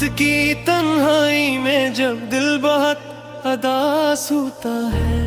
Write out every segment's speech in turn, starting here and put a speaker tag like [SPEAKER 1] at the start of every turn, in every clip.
[SPEAKER 1] रात की तन्हाई में जब दिल बहुत अदास होता है,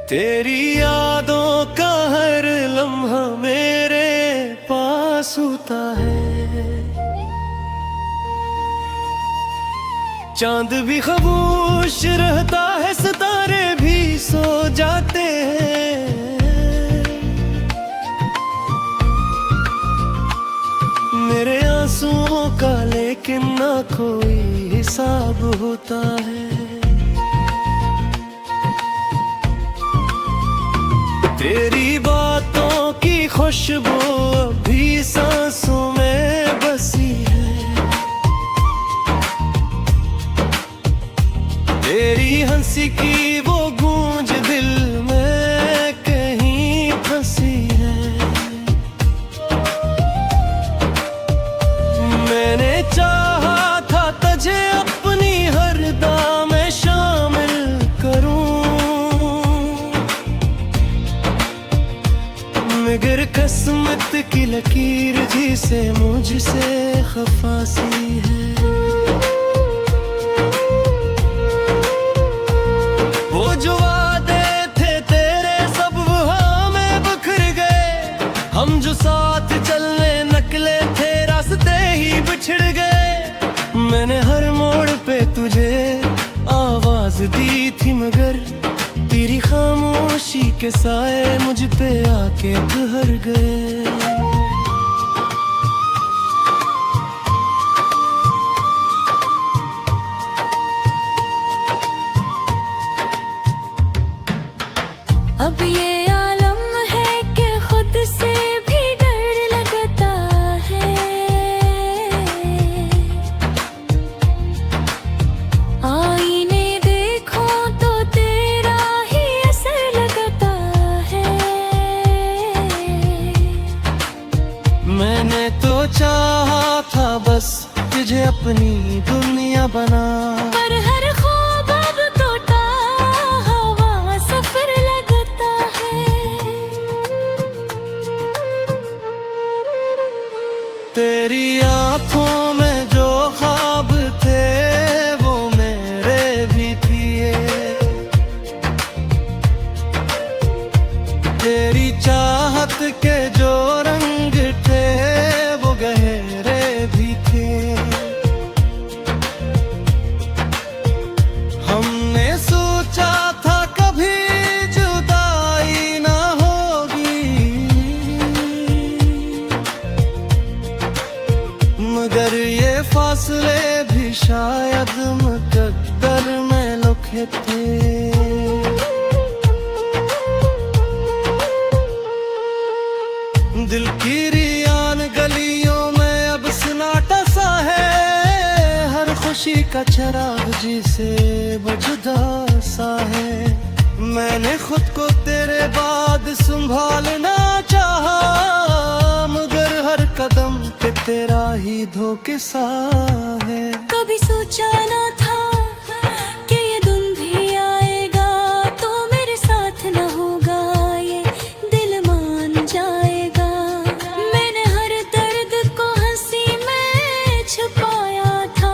[SPEAKER 1] तेरी यादों का हर लम्हा मेरे पास होता है। चांद भी खामोश रहता है, सितारे भी सो जाते हैं। मेरे आंसुओं का लेकिन ना कोई हिसाब होता है। तेरी बातों की खुशबू अभी सांसों में बसी है। तेरी हंसी की वो गूंज दिल में कहीं फंसी है। मैंने चाहा था तुझे अपनी हर दाम में शामिल करूं, मगर किस्मत की लकीर जिसे मुझसे खफा सी है। वो जो वादे थे तेरे सब वहाँ में बिखर गए, हम जो साथ चलने निकले थे रास्ते ही बिछड़ गए। मैंने हर मोड़ पे तुझे आवाज दी थी, मगर तेरी खामोशी के साए मुझ पे आके ठहर गए।
[SPEAKER 2] अब ये आलम है कि खुद से भी डर लगता है। आईने देखो तो तेरा ही असर लगता है।
[SPEAKER 1] मैंने तो चाहा था बस तुझे अपनी दुनिया बना,
[SPEAKER 2] पर हर ख्वाब अब टूटा हवा सफर लगता है।
[SPEAKER 1] तेरी आंखों में जो ख्वाब थे वो मेरे भी थे। तेरी चाहत के जो रंग थे वो गहरे भी थे। हमने सोचा था कभी जुदाई ना होगी, मगर ये फासले भी शायद मुकद्दर में लिखे थे। दिल की रियान गलियों में अब सन्नाटा सा है, हर खुशी का चराग जिसे बुझदा सा है। मैंने खुद को तेरे बाद संभालना चाहा, मगर हर कदम पे तेरा ही धोखे सा है।
[SPEAKER 2] कभी सोचा ना था कि ये दिन भी आएगा तो मेरे साथ न होगा, ये दिल मान जाएगा। मैंने हर दर्द को हंसी में छुपाया था,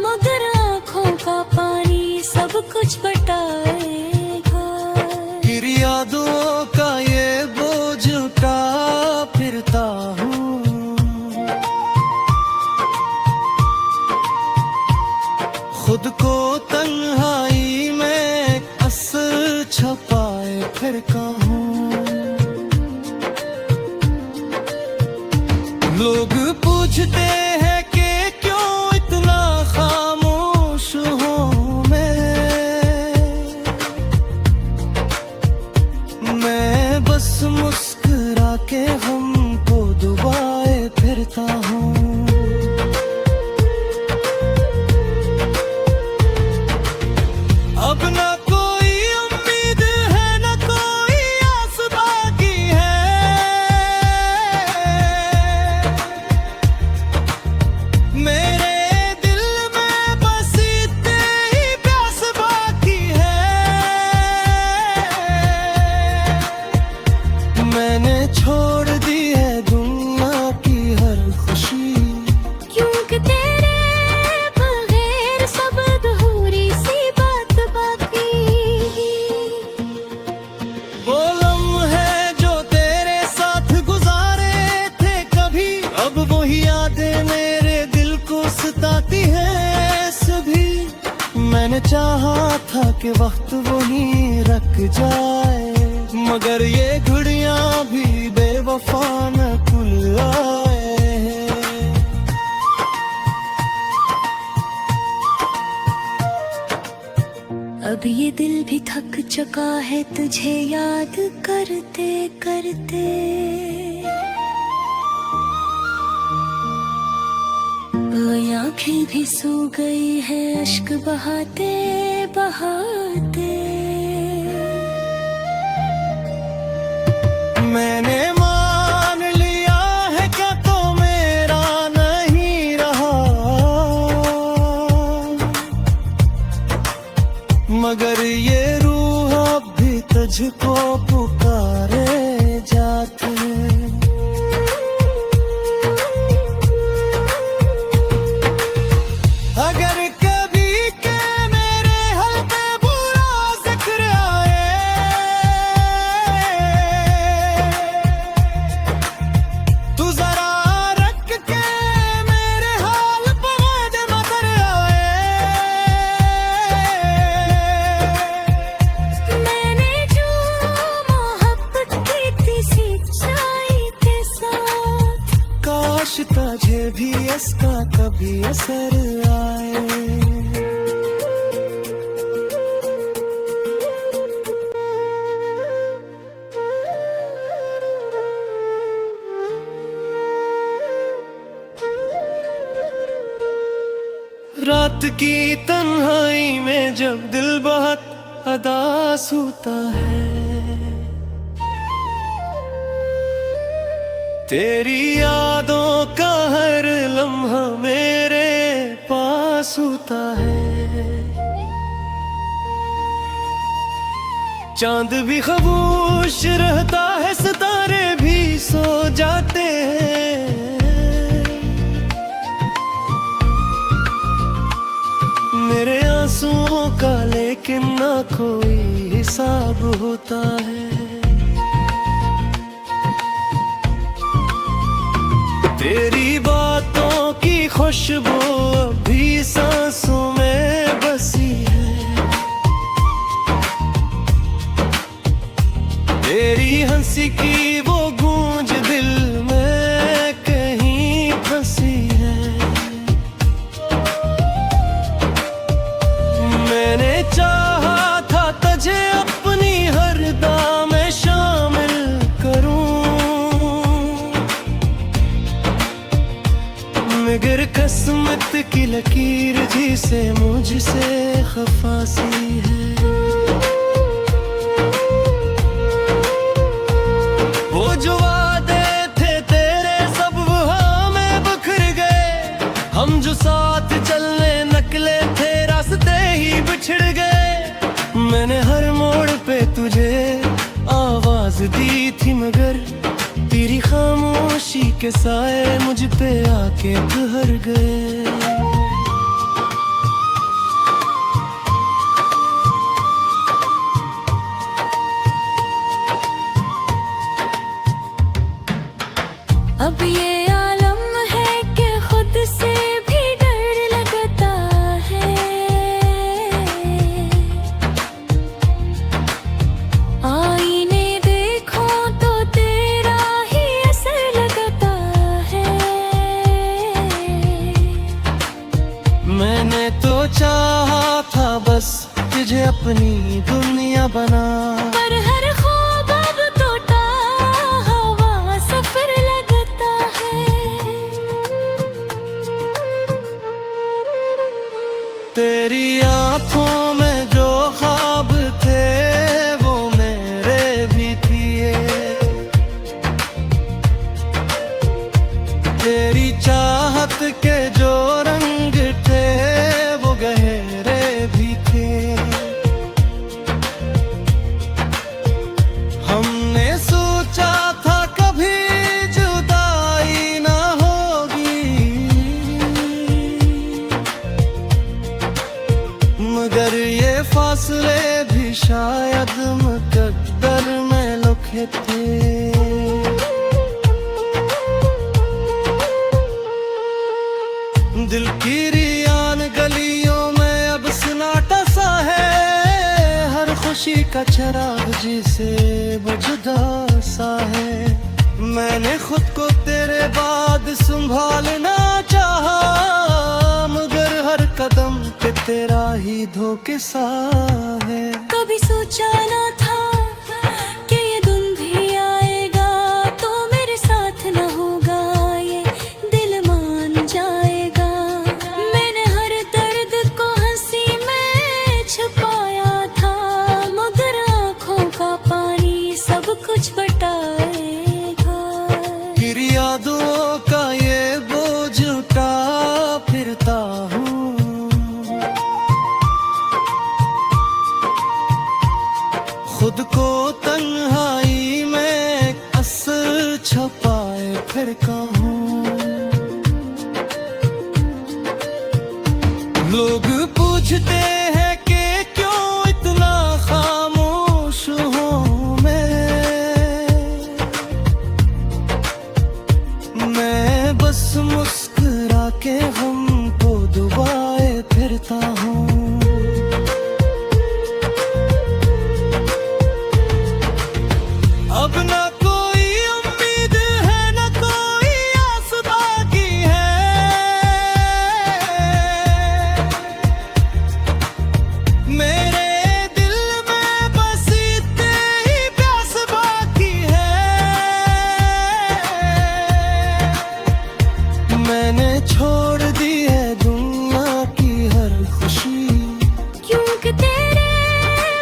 [SPEAKER 2] मगर आँखों का पानी सब कुछ बटाएगा।
[SPEAKER 1] फिर यादों का ये बोझ उठा फिरता हूँ, खुद को तन्हाई में असर छपाए फिरता हूँ। लोग पूछते हैं कि क्यों इतना खामोश हूँ मैं बस मुस्कुरा के हमको दुबाए फिरता हूँ। अब ना कोई उम्मीद है ना कोई आस बाकी है, चाहा था कि वक्त वहीं रख जाए, मगर ये घड़ियां भी बेवफा न खुल आए।
[SPEAKER 2] अब ये दिल भी थक चुका है तुझे याद करते करते। आँखें भी सो गई है अश्क बहाते बहाते।
[SPEAKER 1] मैंने मान लिया है क्या तो मेरा नहीं रहा, मगर ये रूह अब भी तुझको पुकारे जाते। अगर कभी के मेरे हल्के बुरा जिक्र आए, तू जरा रख के मेरे हाल पर नजर आए।
[SPEAKER 2] मैंने जो मोहब्बत की थी सच्चाई के साथ,
[SPEAKER 1] काश तुझे भी इसका कभी असर आए। रात की तन्हाई में जब दिल बहुत अदास होता है, तेरी यादों का हर लम्हा मेरे पास होता है। चांद भी खामोश रहता है, सितारे भी सो जाते हैं, मेरे आंसुओं का लेकिन ना कोई हिसाब होता है। तेरी बातों की खुशबू अभी सांसों में बसी है, तेरी हंसी की वो गूंज दिल में कहीं फंसी है। मैंने चाहा था तुझे अपनी हर दाम में शामिल करूं, मगर किस्मत की लकीर जिसे मुझसे खफासी है। वो जो वादे थे तेरे सब वहाँ में बिखर गए, हम जो साथ चलने निकले थे रास्ते ही बिछड़ गए। मैंने हर मोड़ पे तुझे आवाज दी थी, मगर तेरी खामोशी के साए मुझ पे आके ठहर गए।
[SPEAKER 2] अब ये आलम है कि खुद से भी डर लगता है। आईने देखो तो तेरा ही असर लगता है।
[SPEAKER 1] मैंने तो चाहा था बस तुझे अपनी दुनिया बना,
[SPEAKER 2] पर हर ख्वाब अब टूटा हुआ सफर लगता है।
[SPEAKER 1] तेरी आंखों में जो ख्वाब थे वो मेरे भी थे, तेरी चाहत के जो रंग थे वो गहरे भी थे। हमने सोचा था कभी जुदाई ना होगी, मगर ये फासले भी शायद मुकद्दर में लिखे थे। दिल की रियान गलियों में अब सन्नाटा सा का चराग जिसे वो जुदा सा है। मैंने खुद को तेरे बाद संभालना चाहा, मगर हर कदम पे तेरा ही धोखे सा है।
[SPEAKER 2] कभी सोचा ना था कि ये दिन भी आएगा, तो मेरे साथ न होगा ये दिल मान जाएगा। मैंने हर दर्द को हंसी में छुपाया था, मगर आँखों का पानी सब कुछ बटाएगा।
[SPEAKER 1] फिर यादों का ये बोझ उठा फिरता हूँ, खुद को तन्हाई में असर छपाए फिरता हूँ। लोग पूछते हैं कि क्यों इतना खामोश हूँ मैं बस मुस्कुरा के हमको दुबाए फिरता हूँ। अब ना कोई उम्मीद है, ना कोई आस बाकी है। मेरे दिल में बस इतनी ही प्यास बाकी है। मैंने छोड़ दी है दुनिया की हर खुशी,
[SPEAKER 2] क्योंकि तेरे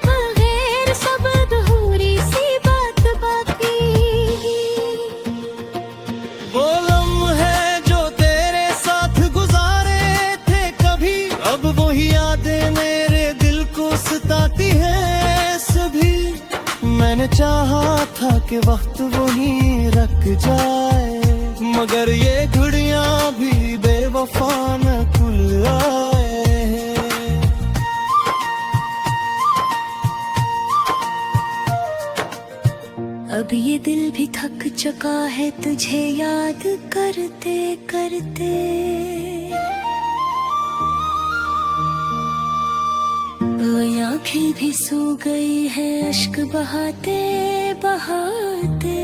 [SPEAKER 2] बगैर सब अधूरी सी बात बाकी।
[SPEAKER 1] वो लम्हे जो तेरे साथ गुजारे थे कभी, अब वही यादें मेरे दिल को सताती है सभी। मैंने चाहा था कि वक्त वहीं रख जाए, मगर ये घड़ियां भी बेवफा न खुल आए।
[SPEAKER 2] अब ये दिल भी थक चुका है तुझे याद करते करते। वो आंखें भी सो गई है अश्क बहाते बहाते।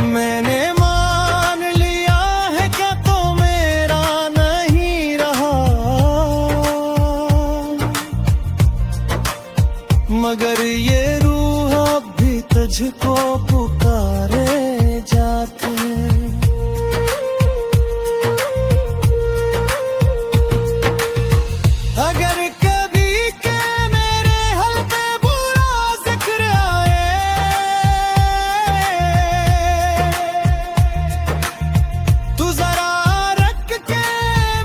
[SPEAKER 1] मैंने मान लिया है क्या तो मेरा नहीं रहा, मगर ये रूह अब भी तुझको पुकारे जाते। अगर कभी के मेरे हल्के बुरा जिक्र आए, तू जरा रख के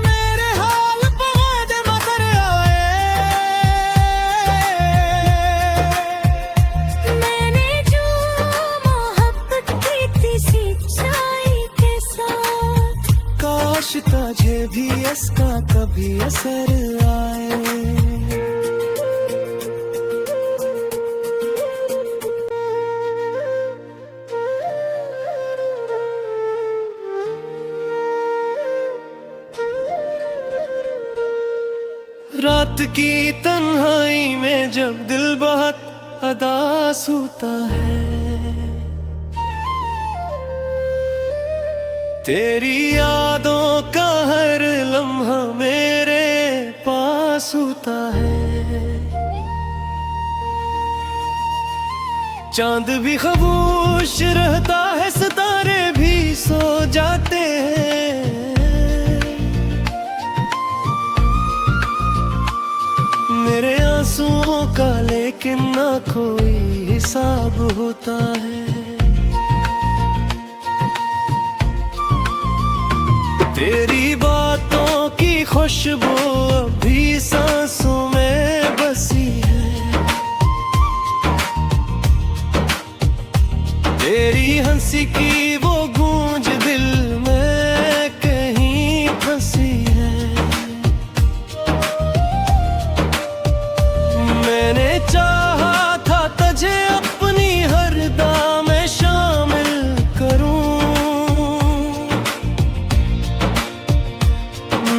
[SPEAKER 1] मेरे हाल पहुँच मगर आए।
[SPEAKER 2] मैंने जो मोहब्बत की थी सच्चाई के साथ,
[SPEAKER 1] काश तुझे भी इसका कभी असर आए। रात की तन्हाई में जब दिल बहुत अदास होता है, तेरी यादों का हर लम्हा मेरे पास होता है। चांद भी खामोश रहता है, सितारे भी सो जाते हैं। मेरे आंसुओं का लेकिन ना कोई हिसाब होता है। तेरी बातों की खुशबू अभी सांसों में बसी है। तेरी हंसी की वो गूंज दिल में कहीं फंसी है। मैंने चाहा था तुझे अपनी हर दाम में शामिल करूं,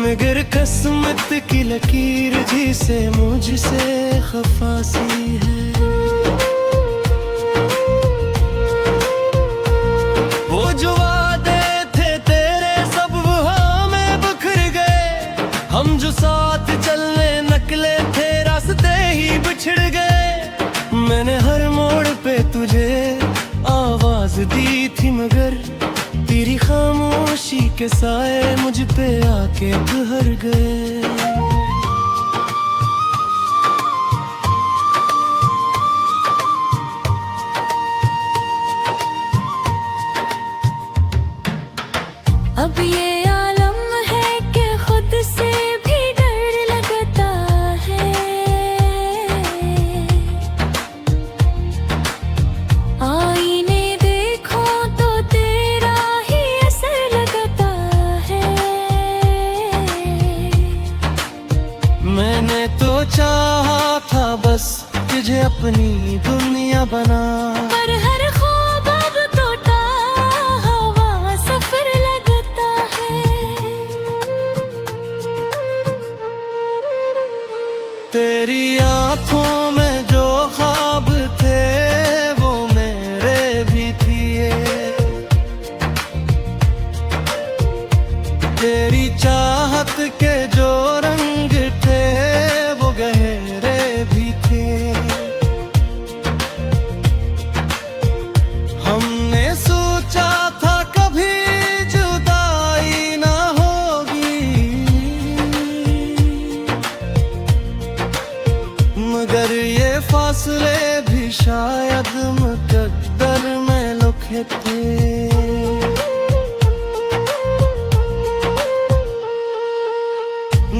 [SPEAKER 1] मगर किस्मत की लकीर जिसे मुझसे खफासी है। वो जो वादे थे तेरे सब वहाँ में बिखर गए, हम जो साथ चलने निकले थे रास्ते ही बिछड़ गए। मैंने हर मोड़ पे तुझे आवाज दी थी मगर तेरी खामोशी के साए मुझ पे आके ठहर गए।
[SPEAKER 2] अब ये आलम है कि खुद से भी डर लगता है। आईने देखो तो तेरा ही असर लगता है।
[SPEAKER 1] मैंने तो चाहा था बस तुझे अपनी दुनिया बना,
[SPEAKER 2] पर हर ख्वाब अब टूटा हुआ सफर लगता है।
[SPEAKER 1] तेरी आंखों में जो ख्वाब थे वो मेरे भी थे। तेरी चाहत के जो रंग थे वो गहरे भी थे। हमने सोचा था कभी जुदाई ना होगी, मगर ये फासले भी शायद मुकद्दर में लिखे थे।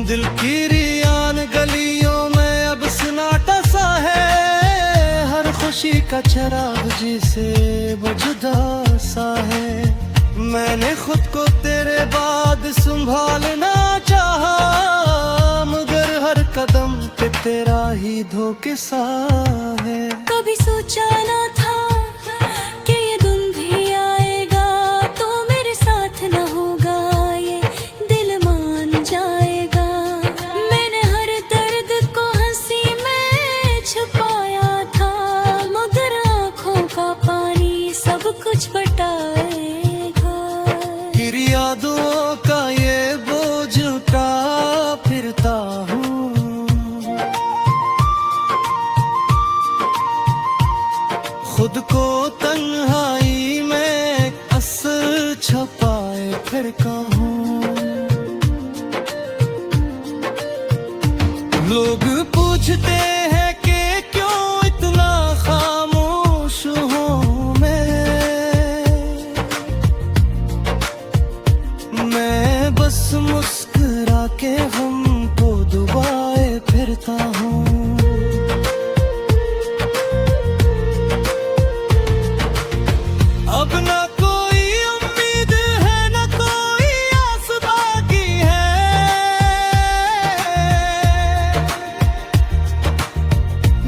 [SPEAKER 1] दिल की रियान गलियों में अब सन्नाटा सा है, हर खुशी का चराग जिसे बुझदा सा है। मैंने खुद को तेरे बाद संभालना चाहा, मगर हर कदम पे तेरा ही धोखे सा है।
[SPEAKER 2] कभी सोचा ना था कि ये दिन भी आएगा तो मेरे साथ न होगा, ये दिल मान जाएगा। मैंने हर दर्द को हंसी में छुपाया था, मगर आंखों का पानी सब कुछ बटाएगा।
[SPEAKER 1] फिर यादों का ये बोझ उठा फिरता हूँ, खुद को तन्हाई में असर छपाए फिरता हूँ। लोग पूछते हैं कि क्यों इतना खामोश हूँ मैं बस मुस्कुरा के हमको दुबाए फिरता हूँ। अब ना कोई उम्मीद है ना कोई आस बाकी है,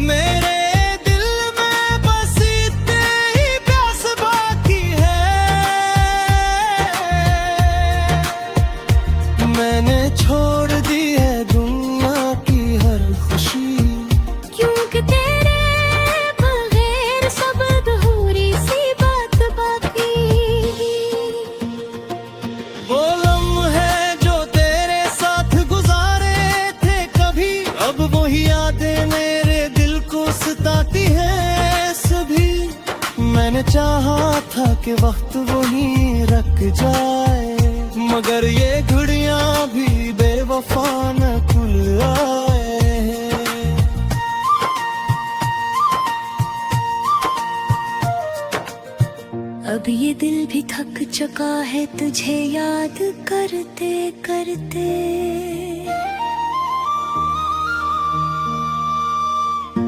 [SPEAKER 1] मेरे दिल में बस इतनी ही प्यास बाकी है। मैंने छोड़ दी है दुनिया की हर खुशी,
[SPEAKER 2] क्योंकि तेरे बगैर सब अधूरी सी बात बाकी।
[SPEAKER 1] वो लम्हे जो तेरे साथ गुजारे थे कभी, अब वही यादें मेरे दिल को सताती हैं सभी। मैंने चाहा था कि वक्त वहीं रख जाए, मगर ये घड़ियां भी बेवफा न खुल आए।
[SPEAKER 2] अब ये दिल भी थक चुका है तुझे याद करते करते।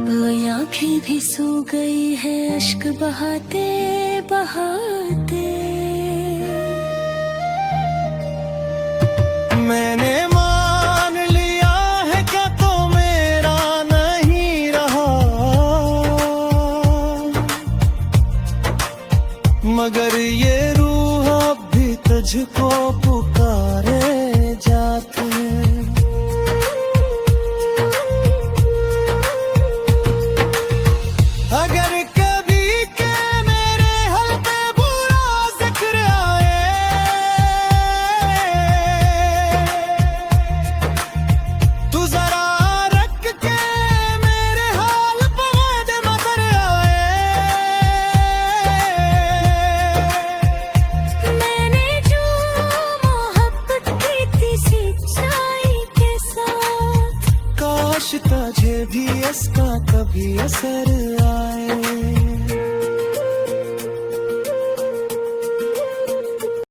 [SPEAKER 2] वो आंखें भी सो गई है अश्क बहाते बहाते।
[SPEAKER 1] मैंने मान लिया है क्या तो मेरा नहीं रहा, मगर ये रूह अब भी तुझको पुकारे जाती है। रिश्ता झे भी इसका कभी असर